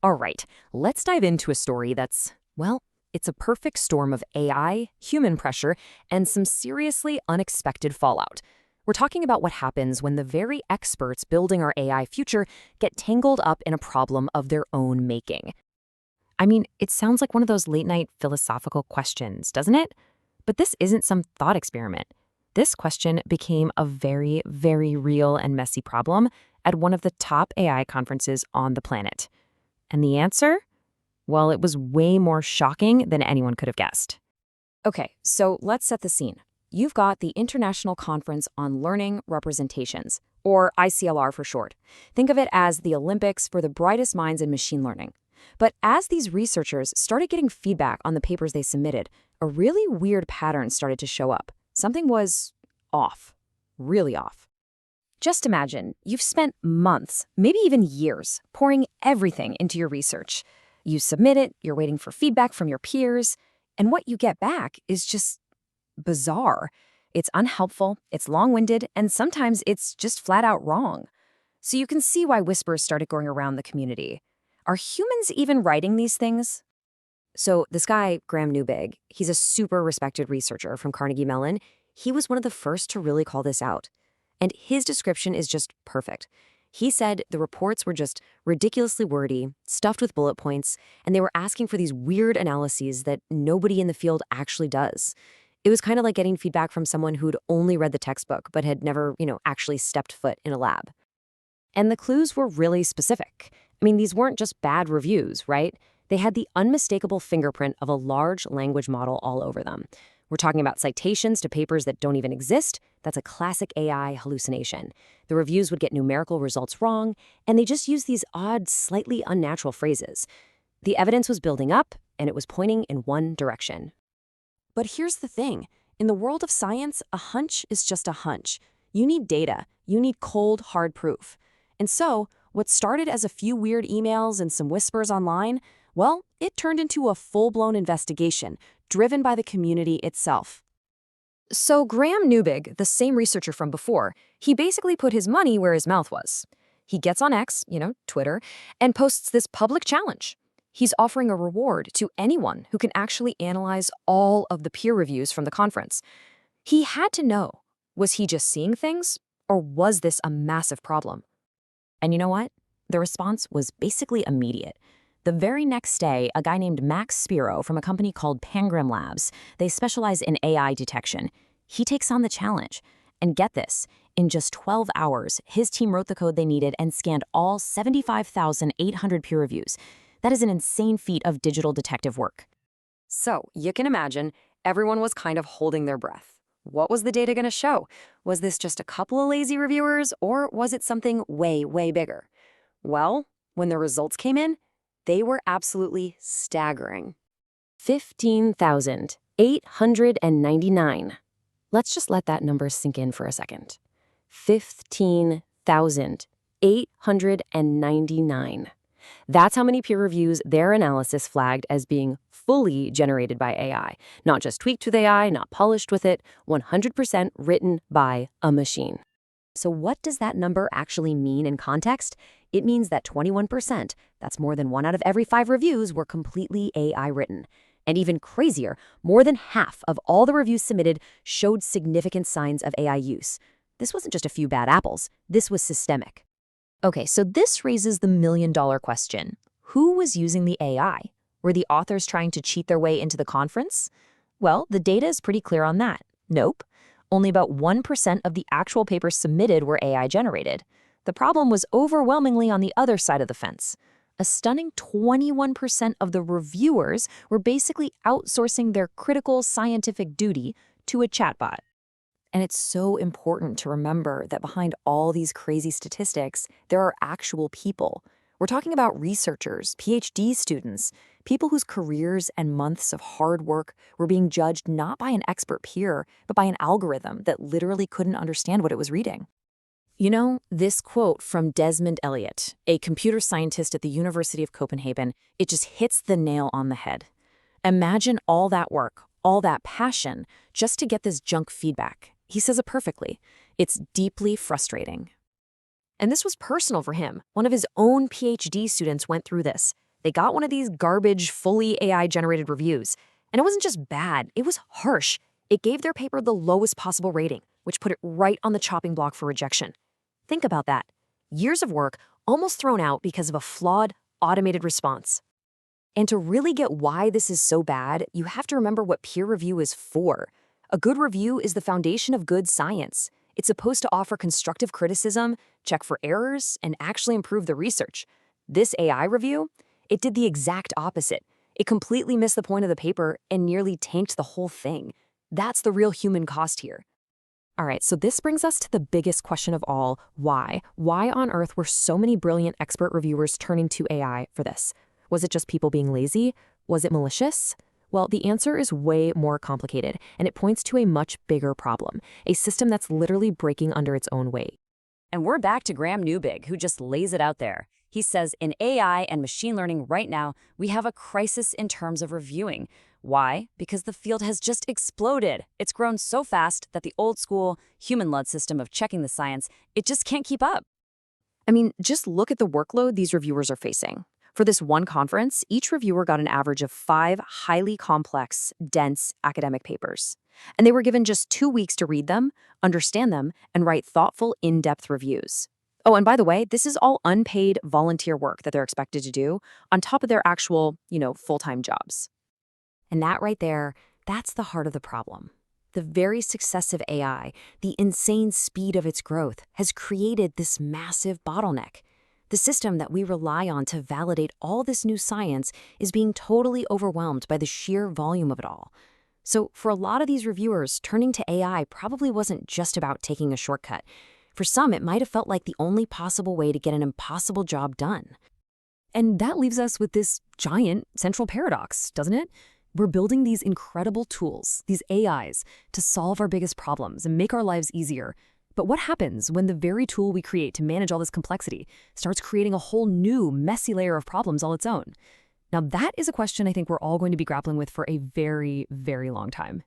All right, let's dive into a story that's, well, it's a perfect storm of AI, human pressure, and some seriously unexpected fallout. We're talking about what happens when the very experts building our AI future get tangled up in a problem of their own making. I mean, it sounds like one of those late night philosophical questions, doesn't it? But this isn't some thought experiment. This question became a very, very real and messy problem at one of the top AI conferences on the planet. And the answer? Well, it was way more shocking than anyone could have guessed. Okay, so let's set the scene. You've got the International Conference on Learning Representations, or ICLR for short. Think of it as the Olympics for the brightest minds in machine learning. But as these researchers started getting feedback on the papers they submitted, a really weird pattern started to show up. Something was off, really off. Just imagine, you've spent months, maybe even years, pouring everything into your research. You submit it, you're waiting for feedback from your peers, and what you get back is just bizarre. It's unhelpful, it's long-winded, and sometimes it's just flat out wrong. So you can see why whispers started going around the community. Are humans even writing these things? So this guy, Graham Newbig, he's a super respected researcher from Carnegie Mellon. He was one of the first to really call this out. And his description is just perfect. He said the reports were just ridiculously wordy, stuffed with bullet points, and they were asking for these weird analyses that nobody in the field actually does. It was kind of like getting feedback from someone who'd only read the textbook but had never, actually stepped foot in a lab. And the clues were really specific. I mean, these weren't just bad reviews, right? They had the unmistakable fingerprint of a large language model all over them. We're talking about citations to papers that don't even exist. That's a classic AI hallucination. The reviews would get numerical results wrong, and they just use these odd, slightly unnatural phrases. The evidence was building up, and it was pointing in one direction. But here's the thing. In the world of science, a hunch is just a hunch. You need data. You need cold, hard proof. And so, what started as a few weird emails and some whispers online, well, it turned into a full-blown investigation, driven by the community itself. So Graham Newbig, the same researcher from before, he basically put his money where his mouth was. He gets on X, Twitter, and posts this public challenge. He's offering a reward to anyone who can actually analyze all of the peer reviews from the conference. He had to know, was he just seeing things, or was this a massive problem? And you know what? The response was basically immediate. The very next day, a guy named Max Spiro from a company called Pangram Labs, they specialize in AI detection. He takes on the challenge. And get this, in just 12 hours, his team wrote the code they needed and scanned all 75,800 peer reviews. That is an insane feat of digital detective work. So, you can imagine, everyone was kind of holding their breath. What was the data going to show? Was this just a couple of lazy reviewers, or was it something way, way bigger? Well, when the results came in, they were absolutely staggering. 15,899. Let's just let that number sink in for a second. 15,899. That's how many peer reviews their analysis flagged as being fully generated by AI. Not just tweaked with AI, not polished with it, 100% written by a machine. So what does that number actually mean in context? It means that 21%, that's more than 1 out of every 5 reviews, were completely AI written. And even crazier, more than half of all the reviews submitted showed significant signs of AI use. This wasn't just a few bad apples, this was systemic. Okay, so this raises the million-dollar question. Who was using the AI? Were the authors trying to cheat their way into the conference? Well, the data is pretty clear on that. Nope. Only about 1% of the actual papers submitted were AI generated. The problem was overwhelmingly on the other side of the fence. A stunning 21% of the reviewers were basically outsourcing their critical scientific duty to a chatbot. And it's so important to remember that behind all these crazy statistics, there are actual people. We're talking about researchers, PhD students, people whose careers and months of hard work were being judged not by an expert peer, but by an algorithm that literally couldn't understand what it was reading. You know, this quote from Desmond Elliott, a computer scientist at the University of Copenhagen, it just hits the nail on the head. Imagine all that work, all that passion, just to get this junk feedback. He says it perfectly. It's deeply frustrating. And this was personal for him. One of his own PhD students went through this. They got one of these garbage, fully AI-generated reviews. And it wasn't just bad, it was harsh. It gave their paper the lowest possible rating, which put it right on the chopping block for rejection. Think about that. Years of work almost thrown out because of a flawed, automated response. And to really get why this is so bad, you have to remember what peer review is for. A good review is the foundation of good science. It's supposed to offer constructive criticism, check for errors, and actually improve the research. This AI review, it did the exact opposite. It completely missed the point of the paper and nearly tanked the whole thing. That's the real human cost here. All right, so this brings us to the biggest question of all, why? Why on earth were so many brilliant expert reviewers turning to AI for this? Was it just people being lazy? Was it malicious? Well, the answer is way more complicated, and it points to a much bigger problem, a system that's literally breaking under its own weight. And we're back to Graham Newbig, who just lays it out there. He says, in AI and machine learning right now, we have a crisis in terms of reviewing. Why? Because the field has just exploded. It's grown so fast that the old school, human-led system of checking the science, it just can't keep up. I mean, just look at the workload these reviewers are facing. For this one conference, each reviewer got an average of 5 highly complex, dense academic papers. And they were given just 2 weeks to read them, understand them, and write thoughtful, in-depth reviews. Oh, and by the way, this is all unpaid volunteer work that they're expected to do on top of their actual, full-time jobs. And that right there, that's the heart of the problem. The very success of AI, the insane speed of its growth, has created this massive bottleneck. The system that we rely on to validate all this new science is being totally overwhelmed by the sheer volume of it all. So for a lot of these reviewers, turning to AI probably wasn't just about taking a shortcut. For some, it might have felt like the only possible way to get an impossible job done. And that leaves us with this giant central paradox, doesn't it? We're building these incredible tools, these AIs, to solve our biggest problems and make our lives easier. But what happens when the very tool we create to manage all this complexity starts creating a whole new, messy layer of problems all its own? Now, that is a question I think we're all going to be grappling with for a very, very long time.